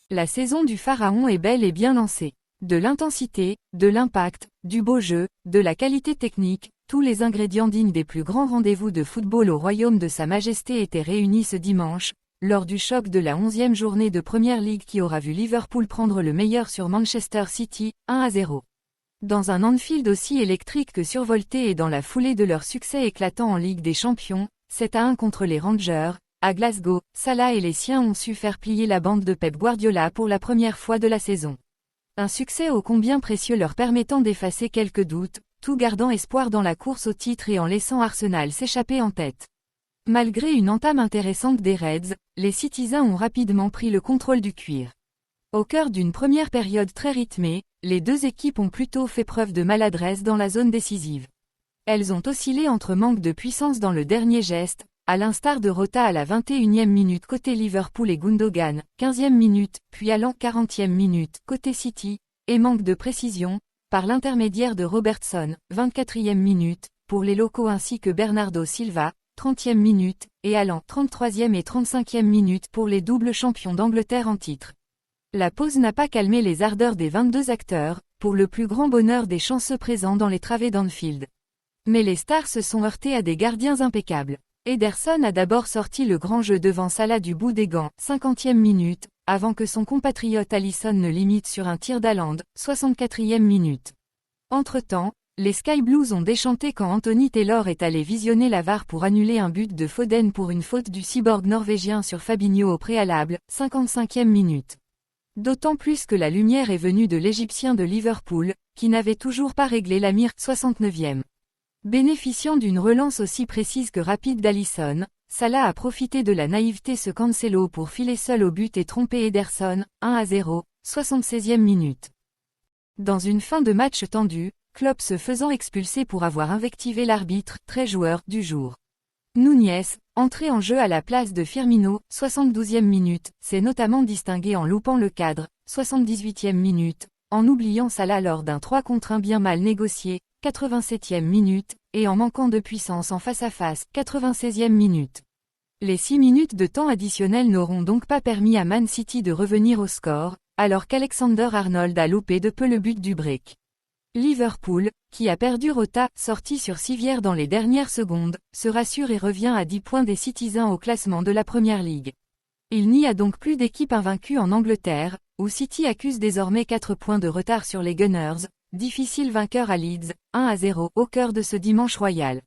La saison du Pharaon est bel et bien lancée. De l'intensité, de l'impact, du beau jeu, de la qualité technique, tous les ingrédients dignes des plus grands rendez-vous de football au royaume de Sa Majesté étaient réunis ce dimanche, lors du choc de la 11e journée de Premier League qui aura vu Liverpool prendre le meilleur sur Manchester City, 1-0. Dans un Anfield aussi électrique que survolté et dans la foulée de leur succès éclatant en Ligue des Champions, 7-1 contre les Rangers, à Glasgow, Salah et les siens ont su faire plier la bande de Pep Guardiola pour la première fois de la saison. Un succès ô combien précieux leur permettant d'effacer quelques doutes, tout gardant espoir dans la course au titre et en laissant Arsenal s'échapper en tête. Malgré une entame intéressante des Reds, les Citizens ont rapidement pris le contrôle du cuir. Au cœur d'une première période très rythmée, les deux équipes ont plutôt fait preuve de maladresse dans la zone décisive. Elles ont oscillé entre manque de puissance dans le dernier geste, à l'instar de Rota à la 21e minute côté Liverpool et Gundogan, 15e minute, puis à l'an 40e minute côté City, et manque de précision, par l'intermédiaire de Robertson, 24e minute, pour les locaux ainsi que Bernardo Silva, 30e minute, et à l'an 33e et 35e minute pour les doubles champions d'Angleterre en titre. La pause n'a pas calmé les ardeurs des 22 acteurs, pour le plus grand bonheur des chanceux présents dans les travées d'Anfield. Mais les stars se sont heurtés à des gardiens impeccables. Ederson a d'abord sorti le grand jeu devant Salah du bout des gants, 50e minute, avant que son compatriote Alisson ne limite sur un tir d'Haaland, 64e minute. Entre-temps, les Sky Blues ont déchanté quand Anthony Taylor est allé visionner la VAR pour annuler un but de Foden pour une faute du cyborg norvégien sur Fabinho au préalable, 55e minute. D'autant plus que la lumière est venue de l'Égyptien de Liverpool, qui n'avait toujours pas réglé la mire, 69e. Bénéficiant d'une relance aussi précise que rapide d'Alisson, Salah a profité de la naïveté de Cancelo pour filer seul au but et tromper Ederson, 1-0, 76e minute. Dans une fin de match tendue, Klopp se faisant expulser pour avoir invectivé l'arbitre, très joueur du jour. Núñez, entré en jeu à la place de Firmino, 72e minute, s'est notamment distingué en loupant le cadre, 78e minute, en oubliant Salah lors d'un 3 contre 1 bien mal négocié, 87e minute, et en manquant de puissance en face-à-face, 96e minute. Les 6 minutes de temps additionnel n'auront donc pas permis à Man City de revenir au score, alors qu'Alexander-Arnold a loupé de peu le but du break. Liverpool, qui a perdu Rota, sorti sur civière dans les dernières secondes, se rassure et revient à 10 points des Citizens au classement de la Premier League. Il n'y a donc plus d'équipe invaincue en Angleterre, où City accuse désormais 4 points de retard sur les Gunners, difficile vainqueur à Leeds, 1-0 au cœur de ce dimanche royal.